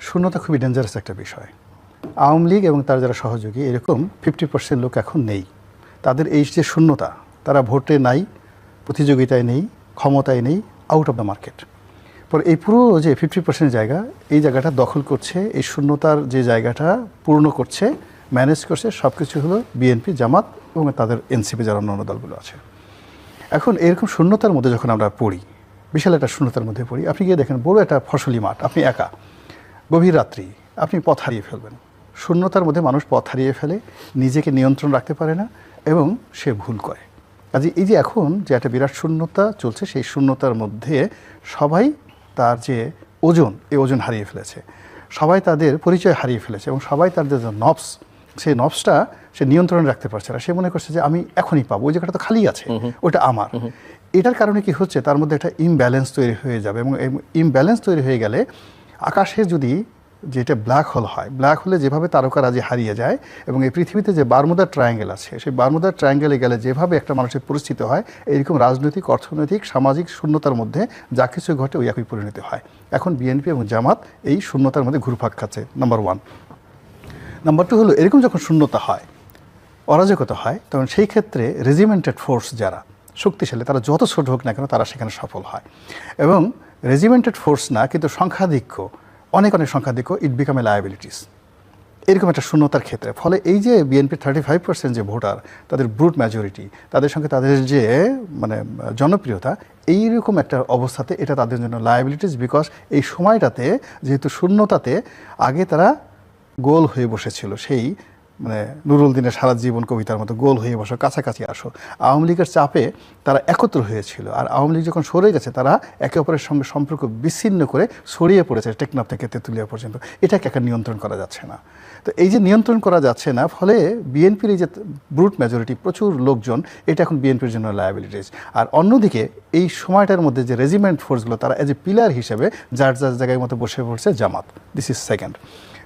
শূন্যতা খুবই ডেঞ্জারাস একটা বিষয়। আওয়ামী লীগ এবং তার যারা সহযোগী এরকম 50% লোক এখন নেই। তাদের এই যে শূন্যতা, তারা ভোটে নাই, প্রতিযোগিতায় নেই, ক্ষমতায় নেই, আউট অফ দ্য মার্কেট। পরে এই পুরো যে 50% জায়গা, এই জায়গাটা দখল করছে, এই শূন্যতার যে জায়গাটা পূর্ণ করছে, ম্যানেজ করছে, সব কিছু হলো বিএনপি, জামাত এবং তাদের এনসিপি যারা অন্য দলগুলো আছে। এখন এরকম শূন্যতার মধ্যে যখন আমরা পড়ি, বিশাল একটা শূন্যতার মধ্যে পড়ি, আপনি গিয়ে দেখেন বড় একটা ফসলি মাঠ, আপনি একা, গভীর রাত্রি, আপনি পথ হারিয়ে ফেলবেন। শূন্যতার মধ্যে মানুষ পথ হারিয়ে ফেলে, নিজেকে নিয়ন্ত্রণ রাখতে পারে না এবং সে ভুল করে। কাজে এই যে এখন যে একটা বিরাট শূন্যতা চলছে, সেই শূন্যতার মধ্যে সবাই তার যে ওজন, এই ওজন হারিয়ে ফেলেছে, সবাই তাদের পরিচয় হারিয়ে ফেলেছে এবং সবাই তাদের যে নবস, সেই নবসটা সে নিয়ন্ত্রণে রাখতে পারছে না। সে মনে করছে যে আমি এখনই পাবো, ওই জায়গাটা তো খালি আছে, ওটা আমার। এটার কারণে কি হচ্ছে, তার মধ্যে একটা ইমব্যালেন্স তৈরি হয়ে যাবে এবং ইমব্যালেন্স তৈরি হয়ে গেলে আকাশে যদি যেটা ব্ল্যাক হোল হয়, ব্ল্যাক হোলে যেভাবে তারকারাজি হারিয়ে যায় এবং এই পৃথিবীতে যে বারমুদা ট্রায়াঙ্গেল আছে, সেই বারমুদা ট্রায়াঙ্গেলে গেলে যেভাবে একটা মানুষের পরিস্থিতি হয়, এইরকম রাজনৈতিক, অর্থনৈতিক, সামাজিক শূন্যতার মধ্যে যা কিছু ঘটে ওই একই পরিণতি হয়। এখন বিএনপি এবং জামাত এই শূন্যতার মধ্যে ঘুরপাক খাচ্ছে, নাম্বার 1। নাম্বার 2 হলো, এরকম যখন শূন্যতা হয়, অরাজকতা হয়, তখন সেই ক্ষেত্রে রেজিমেন্টেড ফোর্স যারা শক্তিশালী, তারা যত ছোট হোক না কেন তারা সেখানে সফল হয়। এবং রেজিমেন্টেড ফোর্স না, কিন্তু সংখ্যাধিক্য, অনেক সংখ্যাধিক্য, ইট বিকাম এ লায়াবিলিটিস, এরকম একটা শূন্যতার ক্ষেত্রে। ফলে এই যে বিএনপির 35% যে ভোটার, তাদের ব্রুট মেজরিটি, তাদের সঙ্গে তাদের যে মানে জনপ্রিয়তা, এইরকম একটা অবস্থাতে এটা তাদের জন্য লায়াবিলিটিস। বিকজ এই সময়টাতে যেহেতু শূন্যতাতে আগে তারা গোল হয়ে বসেছিল, সেই মানে নুরুল দিনের সারা জীবন কবিতার মতো, গোল হয়ে বসো, কাছাকাছি আসো। আওয়ামী লীগের চাপে তারা একত্র হয়েছিল, আর আওয়ামী লীগ যখন সরে গেছে, তারা একে অপরের সঙ্গে সম্পর্ক বিচ্ছিন্ন করে ছড়িয়ে পড়েছে টেকনাফ থেকে তেঁতুলিয়া পর্যন্ত। এটাকে একটা নিয়ন্ত্রণ করা যাচ্ছে না। তো এই যে নিয়ন্ত্রণ করা যাচ্ছে না, ফলে বিএনপির এই যে ব্রুট মেজরিটি, প্রচুর লোকজন, এটা এখন বিএনপির জন্য লায়াবিলিটিস। আর অন্যদিকে এই সময়টার মধ্যে যে রেজিমেন্ট ফোর্সগুলো, তারা এজ এ পিলার হিসেবে যার যার জায়গায় মতো বসে পড়ছে জামাত। This is second.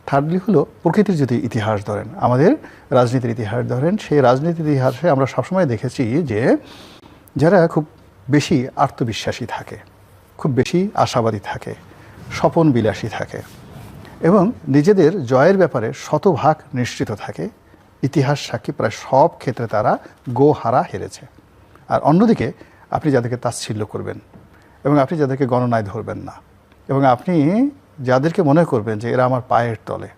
থার্ডলি হলো, প্রকৃতির যদি ইতিহাস ধরেন, আমাদের রাজনীতির ইতিহাস ধরেন, সেই রাজনীতির ইতিহাসে আমরা সবসময় দেখেছি যে যারা খুব বেশি আত্মবিশ্বাসী থাকে, খুব বেশি আশাবাদী থাকে, স্বপন বিলাসী থাকে এবং নিজেদের জয়ের ব্যাপারে শতভাগ নিশ্চিত থাকে, ইতিহাস সাক্ষী প্রায় সব ক্ষেত্রে তারা গোহারা হেরেছে। আর অন্যদিকে আপনি যাদেরকে তাচ্ছিল্য করবেন এবং আপনি যাদেরকে গণনায় ধরবেন না এবং আপনি যাদেরকে মনে করবেন যে এরা আমার পায়ের তলে,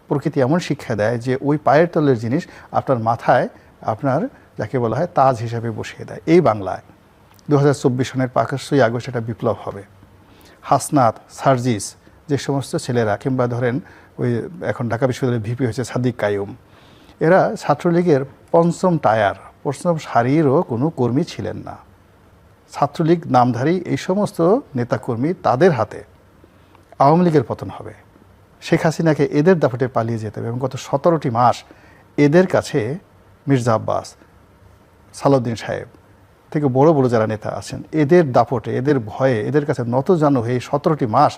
প্রকৃতি এমন শিক্ষা দেয় যে ওই পায়ের তলের জিনিস আপনার মাথায়, আপনার যাকে বলা হয় তাজ হিসাবে বসিয়ে দেয়। এই বাংলায় 2024 সনের 5ই আগস্ট একটা বিপ্লব হবে। হাসনাত, সার্জিস, যে সমস্ত ছেলেরা, কিংবা ধরেন ওই এখন ঢাকা বিশ্ববিদ্যালয়ের ভিপি হয়েছে সাদিক কায়ুম, এরা ছাত্রলীগের পঞ্চম টায়ার, পঞ্চম সারিরও কোনো কর্মী ছিলেন না। ছাত্রলীগ নামধারী এই সমস্ত নেতাকর্মী, তাদের হাতে আওয়ামী লীগের পতন হবে। শেখ হাসিনাকে এদের দাপটে পালিয়ে যেতে হবে এবং গত 17টি মাস এদের কাছে মির্জা আব্বাস, সালাউদ্দিন সাহেব থেকে বড় বড় যারা নেতা আছেন, এদের দাপটে, এদের ভয়ে, এদের কাছে নতজানু হয়ে 17টি মাস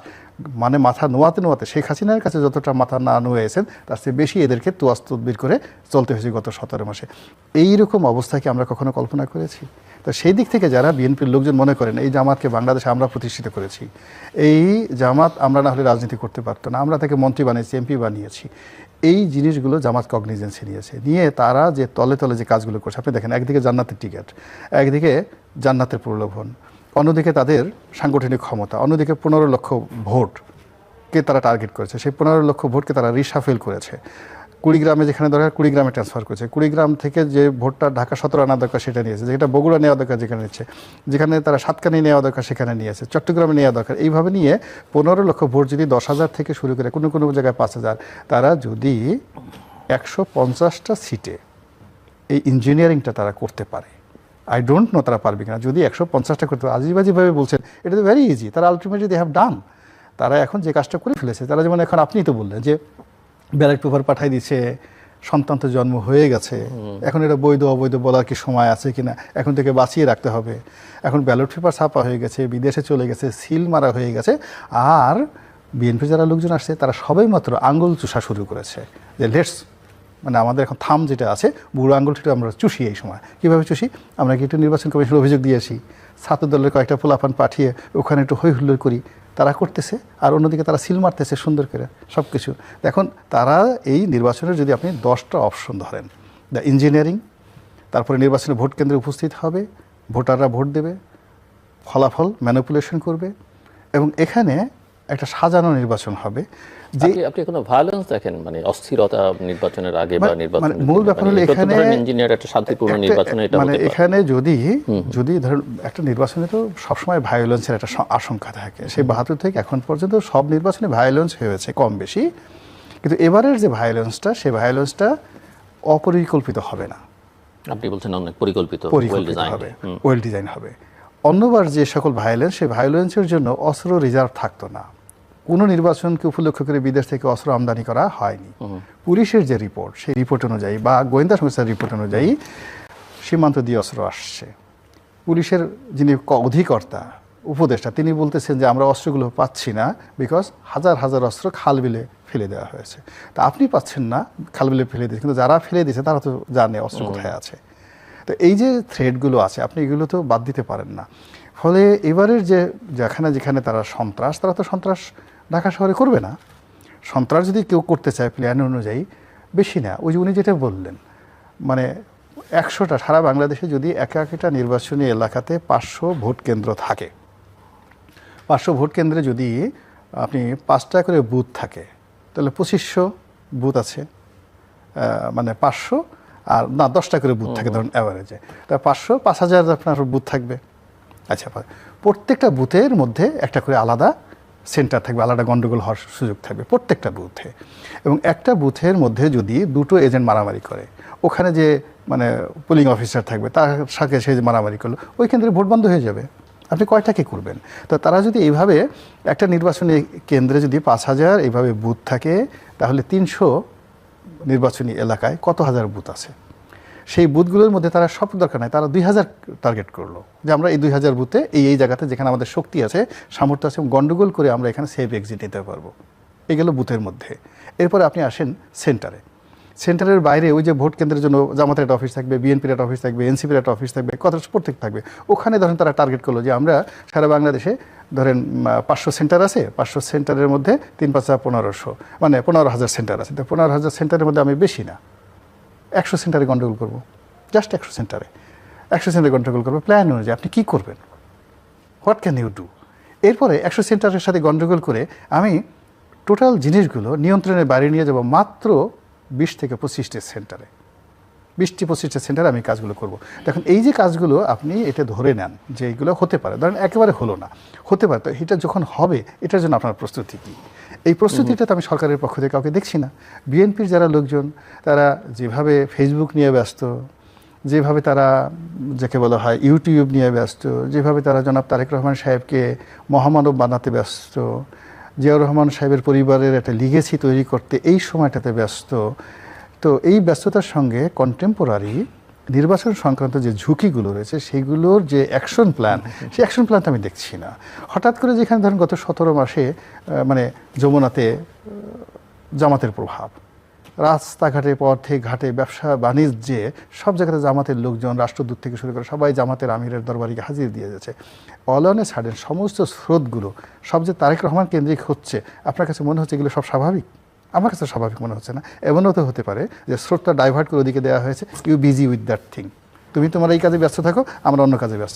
মানে মাথা নোয়াতে নোয়াতে, শেখ হাসিনার কাছে যতটা মাথা না নোয়েছেন তার চেয়ে বেশি এদেরকে তোয়াজ তদবির করে চলতে হয়েছে গত 17 মাসে। এইরকম অবস্থাকে আমরা কখনো কল্পনা করেছি? তো সেই দিক থেকে যারা বিএনপির লোকজন মনে করেন এই জামাতকে বাংলাদেশে আমরা প্রতিষ্ঠিত করেছি, এই জামাত আমরা না হলে রাজনীতি করতে পারতো না, আমরা তাকে মন্ত্রী বানিয়েছি, এমপি বানিয়েছি, এই জিনিসগুলো জামাত কগনিজেন্সে নিয়েছে। নিয়ে তারা যে তলে তলে যে কাজগুলো করছে, আপনি দেখেন একদিকে জান্নাতের টিকিট, একদিকে জান্নাতের প্রলোভন, অন্যদিকে তাদের সাংগঠনিক ক্ষমতা, অন্যদিকে 15 লক্ষ ভোটকে তারা টার্গেট করেছে। সেই 15 লক্ষ ভোটকে তারা রিশাফেল করেছে। কুড়িগ্রামে যেখানে দরকার কুড়িগ্রামে ট্রান্সফার করেছে, কুড়িগ্রাম থেকে যে ভোটটা ঢাকা 17 আনা দরকার সেটা নিয়েছে, যেটা বগুড়া নেওয়া দরকার যেখানে নিচ্ছে, যেখানে তারা সাতকানি নেওয়া দরকার সেখানে নিয়েছে, চট্টগ্রামে নেওয়া দরকার। এইভাবে নিয়ে 15 লক্ষ ভোট যদি 10,000 থেকে শুরু করে কোনো কোনো জায়গায় 5,000, তারা যদি 150টা সিটে এই ইঞ্জিনিয়ারিংটা তারা করতে পারে, আই ডোন্ট নো তারা পারবে কিনা। যদি 150টা করতে আজিবাজিভাবে বলছেন, এটা তো ভেরি ইজি, তারা আলটিমেটলি দে হ্যাভ ডান। তারা এখন যে কাজটা করে ফেলেছে, তারা যেমন এখন আপনি তো বললেন যে ব্যালট পেপার পাঠাই দিচ্ছে, সন্তান তো জন্ম হয়ে গেছে, এখন এটা বৈধ অবৈধ বলার কি সময় আছে কিনা, এখন থেকে বাঁচিয়ে রাখতে হবে। এখন ব্যালট পেপার ছাপা হয়ে গেছে, বিদেশে চলে গেছে, সিল মারা হয়ে গেছে, আর বিএনপি যারা লোকজন আসছে তারা সবাই মাত্র আঙ্গুল চুষা শুরু করেছে যে লেটস, মানে আমাদের এখন থাম যেটা আছে, বুড়ো আঙ্গুলটা আমরা চুষি। এই সময় কীভাবে চুষি, আমরা কি একটু নির্বাচন কমিশনের অভিযোগ দিয়েছি, ছাত্র দলের কয়েকটা পোলাপান পাঠিয়ে ওখানে একটু হই হুল্লোড় করি, তারা করতেছে, আর অন্যদিকে তারা সিল মারতেছে সুন্দর করে সব কিছু। এখন তারা এই নির্বাচনের যদি আপনি 10টা অপশন ধরেন, দ্য ইঞ্জিনিয়ারিং, তারপরে নির্বাচনে ভোট কেন্দ্রে উপস্থিত হবে, ভোটাররা ভোট দেবে, ফলাফল ম্যানিপুলেশন করবে, এবং এখানে একটা সাজানো নির্বাচন হবে। যে আপনি কোনো ভায়োলেন্স দেখেন, মানে অস্থিরতা নির্বাচনের আগে বা নির্বাচনের মূল ব্যাপার হলো এখানে ইঞ্জিনিয়ার একটা শান্তিপূর্ণ নির্বাচনে এটা মানে হতে পারে। এখানে যদি ধরুন একটা নির্বাচনে তো সবসময় ভায়োলেন্সের একটা আশঙ্কা থাকে, সেই 72 থেকে এখন পর্যন্ত সব নির্বাচনে ভায়োলেন্স হয়েছে কম বেশি, কিন্তু এবারের যে ভায়োলেন্সটা, সেই ভায়োলেন্সটা অপরিকল্পিত হবে না, আপনি বলছেন অনেক পরিকল্পিত হবে, ওয়েল ডিজাইন হবে। অন্যবার যে সকল ভায়োলেন্স, সেই ভায়োলেন্সের জন্য অস্ত্র রিজার্ভ থাকতো না, কোনো নির্বাচনকে উপলক্ষ করে বিদেশ থেকে অস্ত্র আমদানি করা হয়নি। পুলিশের যে রিপোর্ট, সেই রিপোর্ট অনুযায়ী বা গোয়েন্দা সংস্থার রিপোর্ট অনুযায়ী সীমান্ত দিয়ে অস্ত্র আসছে। পুলিশের যিনি অধিকর্তা, উপদেষ্টা, তিনি বলতেছেন যে আমরা অস্ত্রগুলো পাচ্ছি না, বিকজ হাজার হাজার অস্ত্র খাল বিলে ফেলে দেওয়া হয়েছে। তা আপনি পাচ্ছেন না, খাল বিলে ফেলে দিয়েছে, কিন্তু যারা ফেলে দিয়েছে তারা তো জানে অস্ত্র কোথায় আছে। তো এই যে থ্রেডগুলো আছে, আপনি এগুলো তো বাদ দিতে পারেন না। ফলে এবারের যেখানে তারা সন্ত্রাস, তারা তো সন্ত্রাস ঢাকা শহরে করবে না। সন্ত্রাস যদি কেউ করতে চায় প্ল্যান অনুযায়ী, বেশি না, ওই যে উনি যেটা বললেন, মানে 100টা সারা বাংলাদেশে যদি একটা নির্বাচনী এলাকাতে 500 ভোট কেন্দ্র থাকে, 500 ভোট কেন্দ্রে যদি আপনি 5টা করে বুথ থাকে, তাহলে 2500 বুথ আছে, মানে 500 আর না 10টা করে বুথ থাকে ধরুন অ্যাভারেজে, তা 5000 আপনার বুথ থাকবে। আচ্ছা, প্রত্যেকটা বুথের মধ্যে একটা করে আলাদা সেন্টার থাকবে, আলাদা গন্ডগোল হওয়ার সুযোগ থাকবে প্রত্যেকটা বুথে। এবং একটা বুথের মধ্যে যদি 2টো এজেন্ট মারামারি করে, ওখানে যে মানে পোলিং অফিসার থাকবে তার সাথে সে যে মারামারি করলো, ওই কেন্দ্রে ভোট বন্ধ হয়ে যাবে। আপনি কয়টাকে করবেন? তো তারা যদি এইভাবে একটা নির্বাচনী কেন্দ্রে যদি 5000 এইভাবে বুথ থাকে, তাহলে 300 নির্বাচনী এলাকায় কত হাজার বুথ আছে? সেই বুথগুলোর মধ্যে তারা সব দরকার নাই, তারা 2000 টার্গেট করলো যে আমরা এই 2000 বুথে এই জায়গাতে যেখানে আমাদের শক্তি আছে, সামর্থ্য আছে, গন্ডগোল করে আমরা এখানে সেফ এক্সিট নিতে পারবো। এই গেল বুথের মধ্যে। এরপরে আপনি আসেন সেন্টারে। সেন্টারের বাইরে ওই যে ভোট কেন্দ্রের জন্য জামাতের একটা অফিস থাকবে, বিএনপির একটা অফিস থাকবে, এনসিপির একটা অফিস থাকবে, কত প্রত্যেক থাকবে। ওখানে ধরেন তারা টার্গেট করলো যে আমরা সারা বাংলাদেশে ধরেন 500 সেন্টার আছে, 500 সেন্টারের মধ্যে 3-5-1500, মানে 15000 সেন্টার আছে। তো 15000 সেন্টারের মধ্যে আমি বেশি না 100 সেন্টারে গন্ডগোল করবো, জাস্ট 100 সেন্টারে গন্ডগোল করবো। প্ল্যান অনুযায়ী আপনি কী করবেন? What can you do? এরপরে 100 সেন্টারের সাথে গন্ডগোল করে আমি টোটাল জিনিসগুলো নিয়ন্ত্রণের বাইরে নিয়ে যাব মাত্র 20 থেকে 25টা সেন্টারে। 20-25টা সেন্টারে আমি কাজগুলো করব। দেখুন এই যে কাজগুলো আপনি এটা ধরে নেন যে এইগুলো হতে পারে, ধরেন একেবারে হলো না, হতে পারে, তো এটা যখন হবে এটার জন্য আপনার প্রস্তুতি কী? এই প্রস্তুতিটা তো আমি সরকারের পক্ষ থেকে কাউকে দেখছি না। বিএনপির যারা লোকজন, তারা যেভাবে ফেসবুক নিয়ে ব্যস্ত, যেভাবে তারা যাকে বলা হয় ইউটিউব নিয়ে ব্যস্ত, যেভাবে তারা জনাব তারেক রহমান সাহেবকে মহামানব বানাতে ব্যস্ত, জিয়াউর রহমান সাহেবের পরিবারের একটা লিগেসি তৈরি করতে এই সময়টাতে ব্যস্ত, তো এই ব্যস্ততার সঙ্গে কন্টেম্পোরারি নির্বাচন সংক্রান্ত যে ঝুঁকিগুলো রয়েছে সেইগুলোর যে অ্যাকশন প্ল্যান, সেই অ্যাকশন প্ল্যানটা আমি দেখছি না। হঠাৎ করে যেখানে ধরেন গত 17 মাসে মানে যমুনাতে জামাতের প্রভাব, রাস্তাঘাটে পথে ঘাটে ব্যবসা বাণিজ্যে সব জায়গাতে জামাতের লোকজন, রাষ্ট্রদূত থেকে শুরু করে সবাই জামাতের আমিরের দরবারিকে হাজির দিয়ে যাচ্ছে। অল অন এ সাডেন সমস্ত স্রোতগুলো সব যে তারেক রহমান কেন্দ্রিক হচ্ছে, আপনার কাছে মনে হচ্ছে এগুলো সব স্বাভাবিক? আমার কাছে স্বাভাবিক মনে হচ্ছে না। এমনও তো হতে পারে যে স্রোতটা ডাইভার্ট করে ওদিকে দেওয়া হয়েছে, you busy with that thing, তুমি তোমার এই কাজে ব্যস্ত থাকো, আমরা অন্য কাজে ব্যস্ত